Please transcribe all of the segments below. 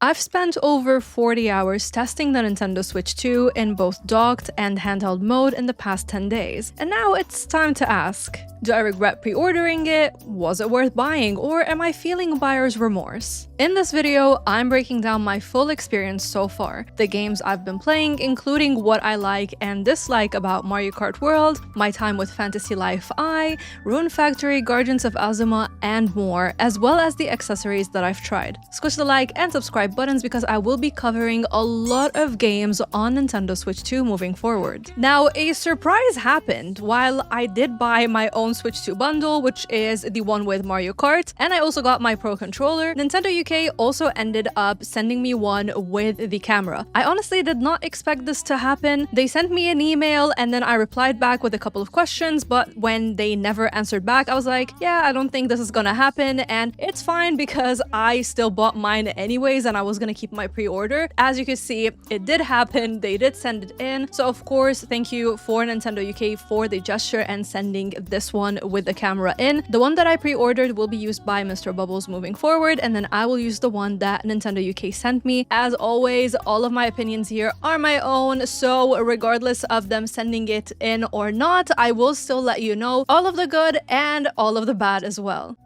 I've spent over 40 hours testing the Nintendo Switch 2 in both docked and handheld mode in the past 10 days, and now it's time to ask, do I regret pre-ordering it? Was it worth buying? Or am I feeling buyer's remorse? In this video, I'm breaking down my full experience so far, the games I've been playing, including what I like and dislike about Mario Kart World, my time with Fantasy Life I, Rune Factory, Guardians of Azuma, and more, as well as the accessories that I've tried. Squish the like and subscribe buttons because I will be covering a lot of games on Nintendo Switch 2 moving forward. Now, a surprise happened while I did buy my own Switch 2 bundle, which is the one with Mario Kart, and I also got my Pro Controller. Nintendo UK also ended up sending me one with the camera. I honestly did not expect this to happen. They sent me an email and then I replied back with a couple of questions, but when they never answered back, I was like, yeah, I don't think this is gonna happen, and it's fine because I still bought mine anyways and I was gonna keep my pre-order. As you can see, it did happen. They did send it in. So of course, thank you for Nintendo UK for the gesture and sending this one with the camera in. The one that I pre-ordered will be used by Mr. Bubbles moving forward, and then I will use the one that Nintendo UK sent me. As always, all of my opinions here are my own, so regardless of them sending it in or not, I will still let you know all of the good and all of the bad as well.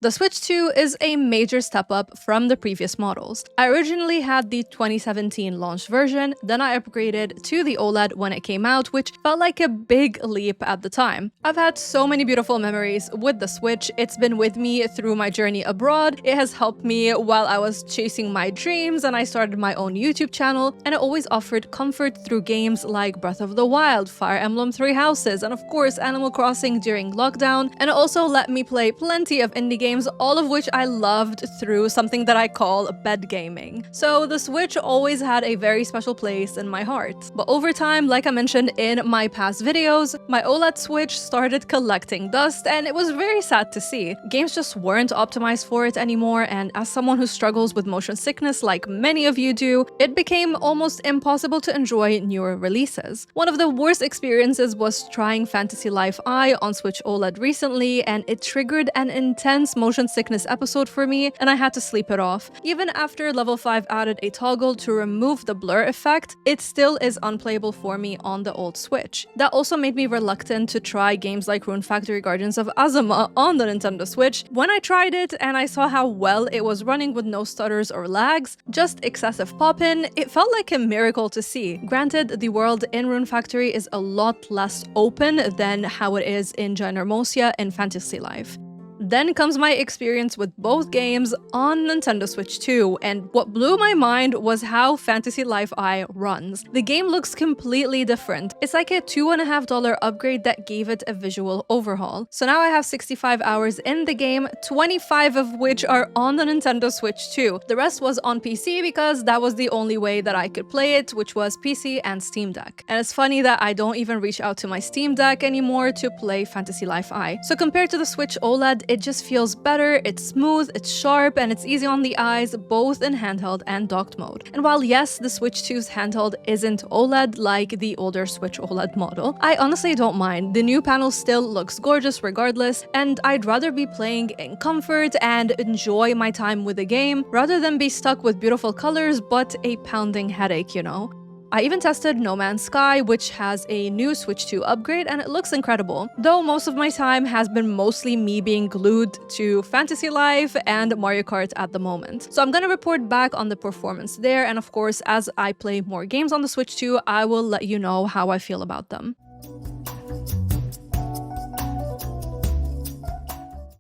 The Switch 2 is a major step up from the previous models. I originally had the 2017 launch version, then I upgraded to the OLED when it came out, which felt like a big leap at the time. I've had so many beautiful memories with the Switch. It's been with me through my journey abroad. It has helped me while I was chasing my dreams and I started my own YouTube channel, and it always offered comfort through games like Breath of the Wild, Fire Emblem Three Houses, and of course Animal Crossing during lockdown, and it also let me play plenty of indie games, all of which I loved through something that I call bed gaming. So the Switch always had a very special place in my heart. But over time, like I mentioned in my past videos, my OLED Switch started collecting dust, and it was very sad to see. Games just weren't optimized for it anymore, and as someone who struggles with motion sickness like many of you do, it became almost impossible to enjoy newer releases. One of the worst experiences was trying Fantasy Life I on Switch OLED recently, and it triggered an intense motion sickness episode for me, and I had to sleep it off. Even after level 5 added a toggle to remove the blur effect, it still is unplayable for me on the old Switch. That also made me reluctant to try games like Rune Factory, Guardians of Azuma on the Nintendo Switch. When I tried it and I saw how well it was running with no stutters or lags, just excessive pop-in, it felt like a miracle to see. Granted, the world in Rune Factory is a lot less open than how it is in Ginormosia in Fantasy Life. Then comes my experience with both games on Nintendo Switch 2, and what blew my mind was how Fantasy Life I runs. The game looks completely different. It's like a $2.50 upgrade that gave it a visual overhaul. So now I have 65 hours in the game, 25 of which are on the Nintendo Switch 2. The rest was on PC because that was the only way that I could play it, which was PC and Steam Deck. And it's funny that I don't even reach out to my Steam Deck anymore to play Fantasy Life I. So compared to the Switch OLED, it just feels better, it's smooth, it's sharp, and it's easy on the eyes, both in handheld and docked mode. And while yes, the Switch 2's handheld isn't OLED like the older Switch OLED model, I honestly don't mind. The new panel still looks gorgeous regardless, and I'd rather be playing in comfort and enjoy my time with the game, rather than be stuck with beautiful colors but a pounding headache, you know? I even tested No Man's Sky, which has a new Switch 2 upgrade, and it looks incredible. Though most of my time has been mostly me being glued to Fantasy Life and Mario Kart at the moment. So I'm gonna report back on the performance there, and of course, as I play more games on the Switch 2, I will let you know how I feel about them.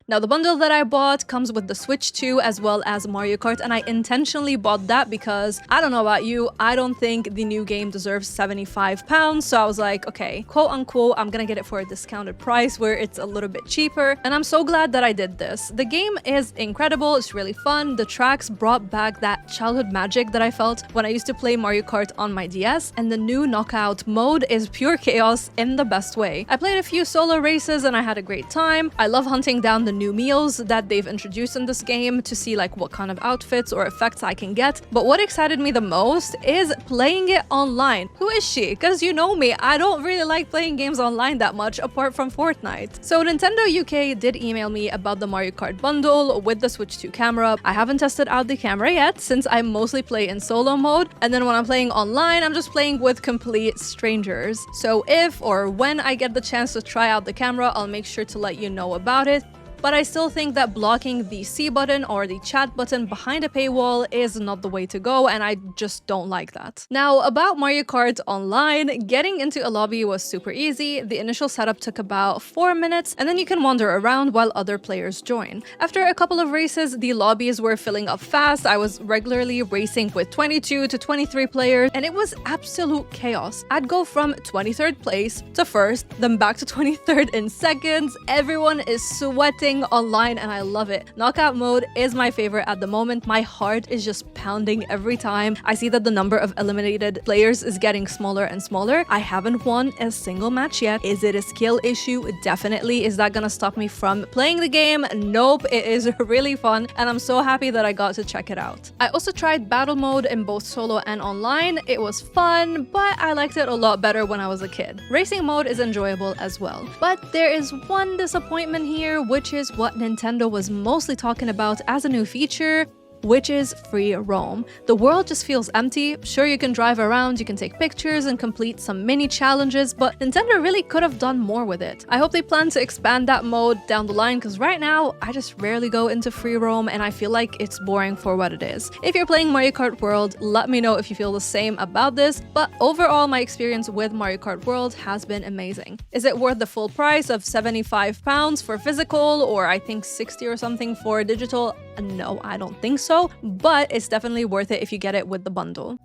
Now, the bundle that I bought comes with the Switch 2 as well as Mario Kart, and I intentionally bought that because, I don't know about you, I don't think the new game deserves £75, so I was like, okay, quote unquote, I'm gonna get it for a discounted price where it's a little bit cheaper, and I'm so glad that I did this. The game is incredible, it's really fun, the tracks brought back that childhood magic that I felt when I used to play Mario Kart on my DS, and the new knockout mode is pure chaos in the best way. I played a few solo races and I had a great time. I love hunting down the new meals that they've introduced in this game to see like what kind of outfits or effects I can get. But what excited me the most is playing it online. Who is she? Because you know me, I don't really like playing games online that much apart from Fortnite. So Nintendo UK did email me about the Mario Kart bundle with the Switch 2 camera. I haven't tested out the camera yet since I mostly play in solo mode, and then when I'm playing online, I'm just playing with complete strangers. So if or when I get the chance to try out the camera, I'll make sure to let you know about it. But I still think that blocking the C button or the chat button behind a paywall is not the way to go, and I just don't like that. Now, about Mario Kart Online, getting into a lobby was super easy. The initial setup took about 4 minutes, and then you can wander around while other players join. After a couple of races, the lobbies were filling up fast. I was regularly racing with 22 to 23 players, and it was absolute chaos. I'd go from 23rd place to 1st, then back to 23rd in seconds. Everyone is sweating online and I love it. Knockout mode is my favorite at the moment. My heart is just pounding every time I see that the number of eliminated players is getting smaller and smaller. I haven't won a single match yet. Is it a skill issue? Definitely. Is that gonna stop me from playing the game? Nope. It is really fun and I'm so happy that I got to check it out. I also tried battle mode in both solo and online. It was fun, but I liked it a lot better when I was a kid. Racing mode is enjoyable as well. But there is one disappointment here, which is what Nintendo was mostly talking about as a new feature, which is free roam. The world just feels empty. Sure, you can drive around, you can take pictures and complete some mini challenges, but Nintendo really could have done more with it. I hope they plan to expand that mode down the line, because right now I just rarely go into free roam and I feel like it's boring for what it is. If you're playing Mario Kart World, let me know if you feel the same about this, but overall my experience with Mario Kart World has been amazing. Is it worth the full price of £75 for physical, or I think 60 or something for digital? No, I don't think so, but it's definitely worth it if you get it with the bundle.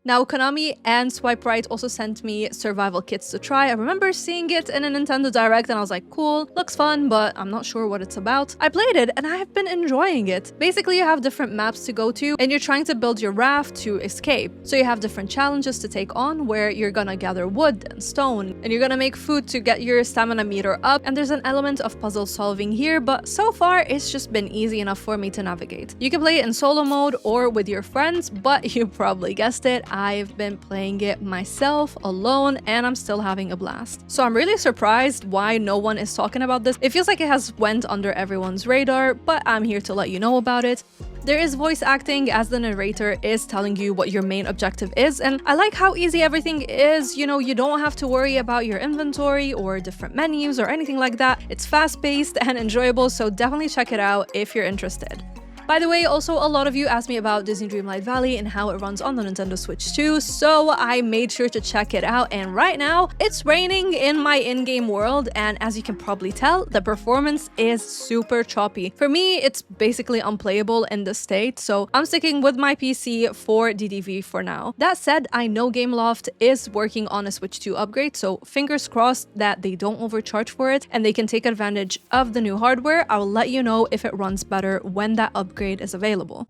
Now, Konami and Swipe Right also sent me survival kits to try. I remember seeing it in a Nintendo Direct and I was like, cool, looks fun, but I'm not sure what it's about. I played it and I have been enjoying it. Basically, you have different maps to go to and you're trying to build your raft to escape. So you have different challenges to take on where you're gonna gather wood and stone and you're gonna make food to get your stamina meter up, and there's an element of puzzle solving here, but so far it's just been easy enough for me to navigate. You can play it in solo mode or with your friends, but you probably guessed it, I've been playing it myself alone and I'm still having a blast. So I'm really surprised why no one is talking about this. It feels like it has went under everyone's radar, but I'm here to let you know about it. There is voice acting as the narrator is telling you what your main objective is, and I like how easy everything is. You know, you don't have to worry about your inventory or different menus or anything like that. It's fast-paced and enjoyable, so definitely check it out if you're interested. By the way, also a lot of you asked me about Disney Dreamlight Valley and how it runs on the Nintendo Switch 2, so I made sure to check it out, and right now it's raining in my in-game world, and as you can probably tell, the performance is super choppy. For me, it's basically unplayable in this state, so I'm sticking with my PC for DDV for now. That said, I know Gameloft is working on a Switch 2 upgrade, so fingers crossed that they don't overcharge for it and they can take advantage of the new hardware. I will let you know if it runs better when that upgrade is available.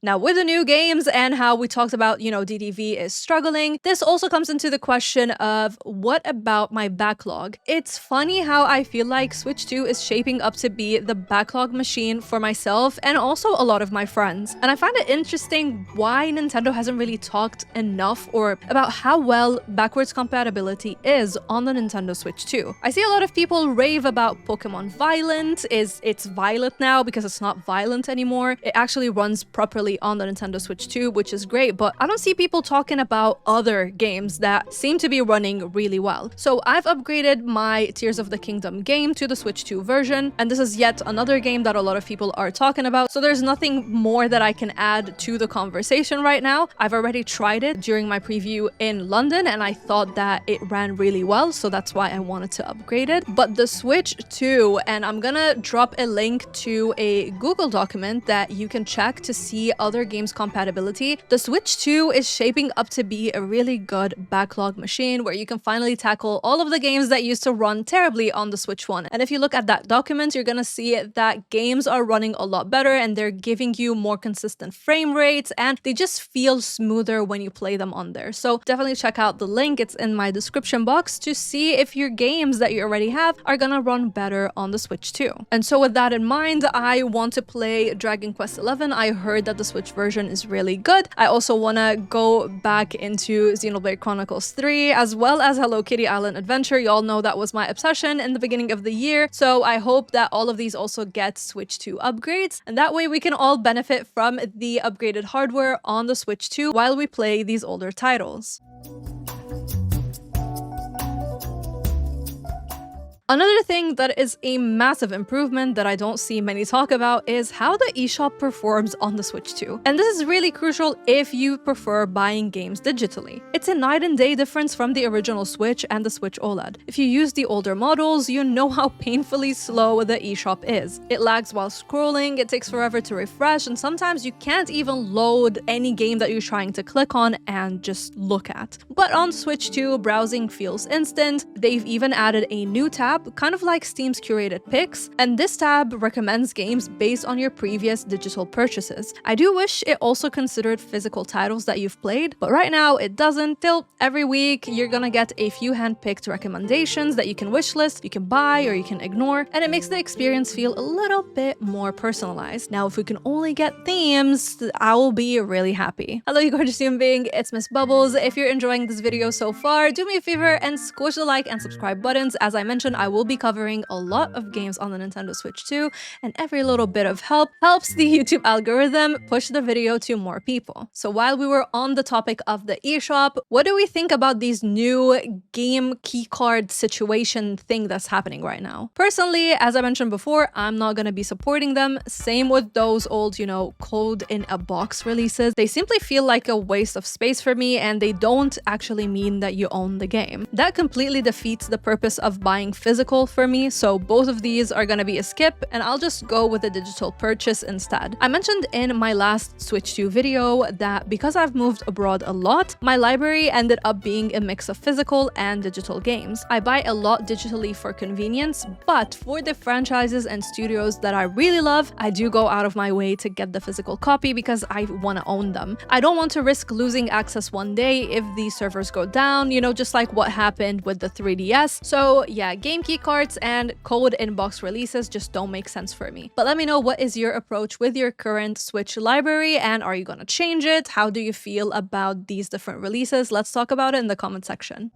Now, with the new games and how we talked about, DDV is struggling, this also comes into the question of what about my backlog? It's funny how I feel like Switch 2 is shaping up to be the backlog machine for myself and also a lot of my friends. And I find it interesting why Nintendo hasn't really talked enough or about how well backwards compatibility is on the Nintendo Switch 2. I see a lot of people rave about Pokemon Violent. It's Violet now because it's not violent anymore. It actually runs properly on the Nintendo Switch 2, which is great, but I don't see people talking about other games that seem to be running really well. So I've upgraded my Tears of the Kingdom game to the Switch 2 version, and this is yet another game that a lot of people are talking about, so there's nothing more that I can add to the conversation right now. I've already tried it during my preview in London, and I thought that it ran really well, so that's why I wanted to upgrade it. But the Switch 2, and I'm gonna drop a link to a Google document that you can check to see other games' compatibility, the Switch 2 is shaping up to be a really good backlog machine where you can finally tackle all of the games that used to run terribly on the Switch 1. And if you look at that document, you're gonna see that games are running a lot better and they're giving you more consistent frame rates and they just feel smoother when you play them on there. So definitely check out the link, it's in my description box, to see if your games that you already have are gonna run better on the Switch 2. And so with that in mind, I want to play Dragon Quest XI. I heard that the Switch version is really good. I also want to go back into Xenoblade Chronicles 3 as well as Hello Kitty Island Adventure. Y'all know that was my obsession in the beginning of the year, so I hope that all of these also get Switch 2 upgrades, and that way we can all benefit from the upgraded hardware on the Switch 2 while we play these older titles. Another thing that is a massive improvement that I don't see many talk about is how the eShop performs on the Switch 2. And this is really crucial if you prefer buying games digitally. It's a night and day difference from the original Switch and the Switch OLED. If you use the older models, you know how painfully slow the eShop is. It lags while scrolling, it takes forever to refresh, and sometimes you can't even load any game that you're trying to click on and just look at. But on Switch 2, browsing feels instant. They've even added a new tab, kind of like Steam's curated picks, and this tab recommends games based on your previous digital purchases. I do wish it also considered physical titles that you've played, but right now it doesn't. Till every week you're gonna get a few hand-picked recommendations that you can wishlist, you can buy, or you can ignore, and it makes the experience feel a little bit more personalized. Now, if we can only get themes, I will be really happy. Hello, you gorgeous human being, it's Miss Bubbles. If you're enjoying this video so far, do me a favor and squish the like and subscribe buttons. As I mentioned, I will be covering a lot of games on the Nintendo Switch 2, and every little bit of help helps the YouTube algorithm push the video to more people. So while we were on the topic of the eShop, what do we think about these new game keycard situation thing that's happening right now? Personally, as I mentioned before, I'm not gonna be supporting them. Same with those old, code in a box releases. They simply feel like a waste of space for me, and they don't actually mean that you own the game. That completely defeats the purpose of buying physical for me, so both of these are gonna be a skip, and I'll just go with a digital purchase instead. I mentioned in my last Switch 2 video that because I've moved abroad a lot, my library ended up being a mix of physical and digital games. I buy a lot digitally for convenience, but for the franchises and studios that I really love, I do go out of my way to get the physical copy because I want to own them. I don't want to risk losing access one day if the servers go down, just like what happened with the 3DS. So yeah, game key cards and code inbox releases just don't make sense for me. But let me know, what is your approach with your current Switch library, and are you gonna change it? How do you feel about these different releases? Let's talk about it in the comment section.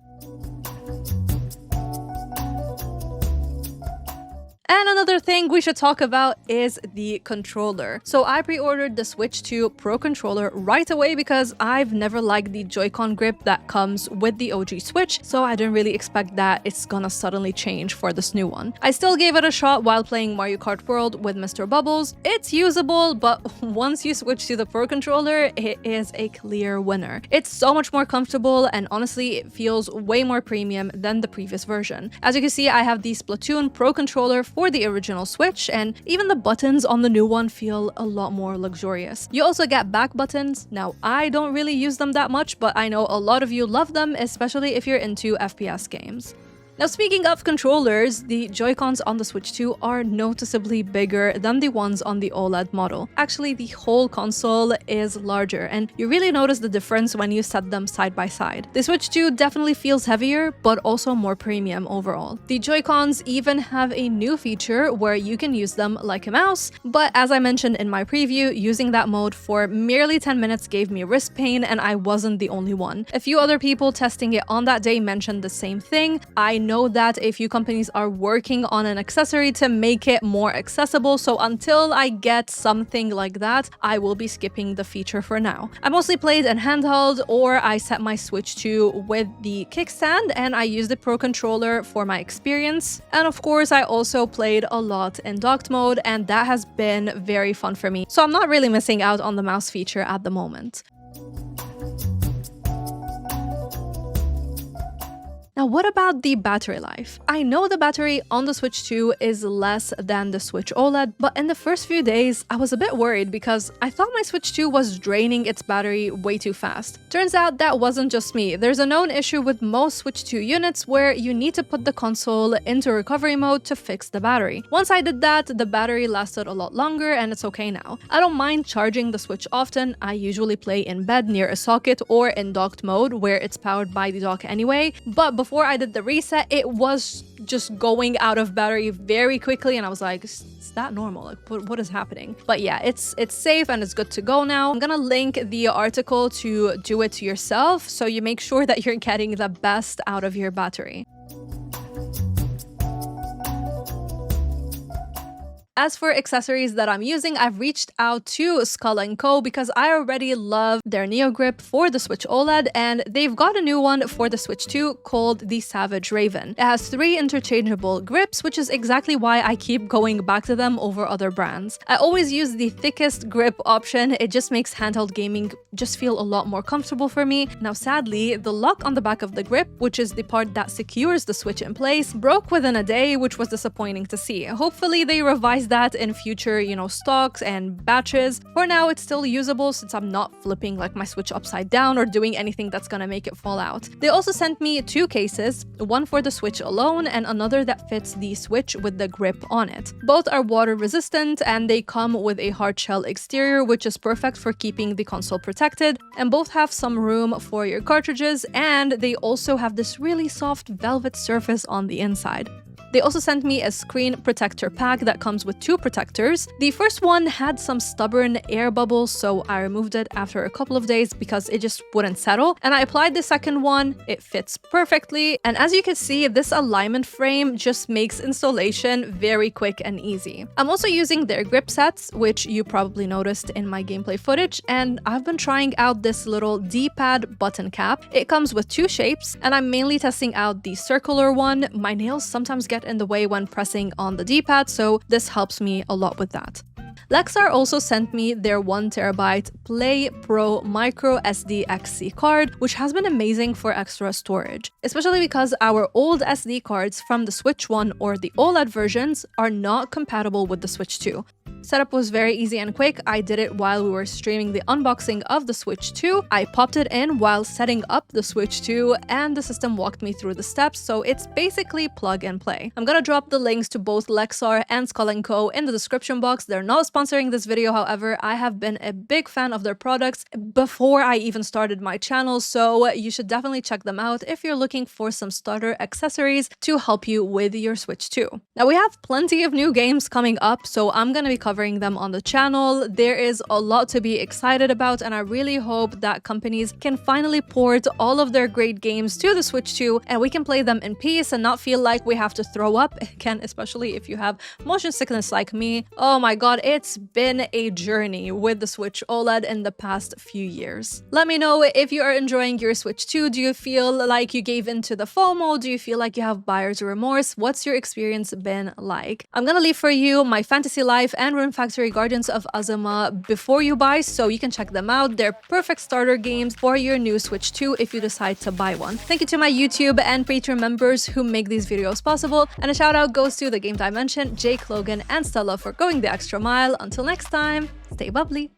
And another thing we should talk about is the controller. So I pre-ordered the Switch 2 Pro controller right away because I've never liked the Joy-Con grip that comes with the OG Switch, so I didn't really expect that it's gonna suddenly change for this new one. I still gave it a shot while playing Mario Kart World with Mr. Bubbles. It's usable, but once you switch to the Pro controller, it is a clear winner. It's so much more comfortable, and honestly, it feels way more premium than the previous version. As you can see, I have the Splatoon Pro controller for the original Switch, and even the buttons on the new one feel a lot more luxurious. You also get back buttons. Now, I don't really use them that much, but I know a lot of you love them, especially if you're into FPS games. Now, speaking of controllers, the Joy-Cons on the Switch 2 are noticeably bigger than the ones on the OLED model. Actually, the whole console is larger, and you really notice the difference when you set them side by side. The Switch 2 definitely feels heavier, but also more premium overall. The Joy-Cons even have a new feature where you can use them like a mouse, but as I mentioned in my preview, using that mode for merely 10 minutes gave me wrist pain, and I wasn't the only one. A few other people testing it on that day mentioned the same thing. I know that a few companies are working on an accessory to make it more accessible, so until I get something like that, I will be skipping the feature for now. I mostly played in handheld, or I set my Switch 2 with the kickstand and I used the Pro controller for my experience. And of course, I also played a lot in docked mode, and that has been very fun for me. So I'm not really missing out on the mouse feature at the moment. Now, Now, what about the battery life? I know the battery on the Switch 2 is less than the Switch OLED, but in the first few days, I was a bit worried because I thought my Switch 2 was draining its battery way too fast. Turns out that wasn't just me. There's a known issue with most Switch 2 units where you need to put the console into recovery mode to fix the battery. Once I did that, the battery lasted a lot longer and it's okay now. I don't mind charging the Switch often. I usually play in bed near a socket or in docked mode where it's powered by the dock anyway, but before I did the reset, it was just going out of battery very quickly and I was like, is that normal? Like, what is happening? But yeah, it's safe and it's good to go now. I'm gonna link the article to do it yourself so you make sure that you're getting the best out of your battery. As for accessories that I'm using, I've reached out to Skull & Co because I already love their Neo Grip for the Switch OLED, and they've got a new one for the Switch 2 called the Savage Raven. It has 3 interchangeable grips, which is exactly why I keep going back to them over other brands. I always use the thickest grip option. It just makes handheld gaming just feel a lot more comfortable for me. Now, sadly, the lock on the back of the grip, which is the part that secures the Switch in place, broke within a day, which was disappointing to see. Hopefully, they revise that in future, stocks and batches. For now, it's still usable since I'm not flipping like my Switch upside down or doing anything that's gonna make it fall out. They also sent me 2 cases, one for the Switch alone and another that fits the Switch with the grip on it. Both are water resistant and they come with a hard shell exterior, which is perfect for keeping the console protected, and both have some room for your cartridges, and they also have this really soft velvet surface on the inside. They also sent me a screen protector pack that comes with 2 protectors. The first one had some stubborn air bubbles, so I removed it after a couple of days because it just wouldn't settle. And I applied the second one. It fits perfectly. And as you can see, this alignment frame just makes installation very quick and easy. I'm also using their grip sets, which you probably noticed in my gameplay footage, and I've been trying out this little D-pad button cap. It comes with 2 shapes, and I'm mainly testing out the circular one. My nails sometimes get in the way when pressing on the D-pad, so this helps me a lot with that. Lexar also sent me their 1TB Play Pro Micro SD XC card, which has been amazing for extra storage, especially because our old SD cards from the Switch 1 or the OLED versions are not compatible with the Switch 2. Setup was very easy and quick. I did it while we were streaming the unboxing of the Switch 2. I popped it in while setting up the Switch 2, and the system walked me through the steps, so it's basically plug and play. I'm gonna drop the links to both Lexar and Skull & Co in the description box. They're not sponsoring this video, however, I have been a big fan of their products before I even started my channel, so you should definitely check them out if you're looking for some starter accessories to help you with your Switch 2. Now, we have plenty of new games coming up, so I'm gonna be covering them on the channel. There is a lot to be excited about, and I really hope that companies can finally port all of their great games to the Switch 2 and we can play them in peace and not feel like we have to throw up again, especially if you have motion sickness like me. Oh my god, it's been a journey with the Switch OLED in the past few years. Let me know if you are enjoying your Switch 2. Do you feel like you gave into the FOMO? Do you feel like you have buyer's remorse? What's your experience been like? I'm gonna leave for you my Fantasy Life and Rune Factory Guardians of Azuma before you buy, so you can check them out. They're perfect starter games for your new Switch 2 if you decide to buy one. Thank you to my YouTube and Patreon members who make these videos possible, and a shout out goes to the Game Dimension, Jake, Logan, and Stella for going the extra mile. Until next time, stay bubbly!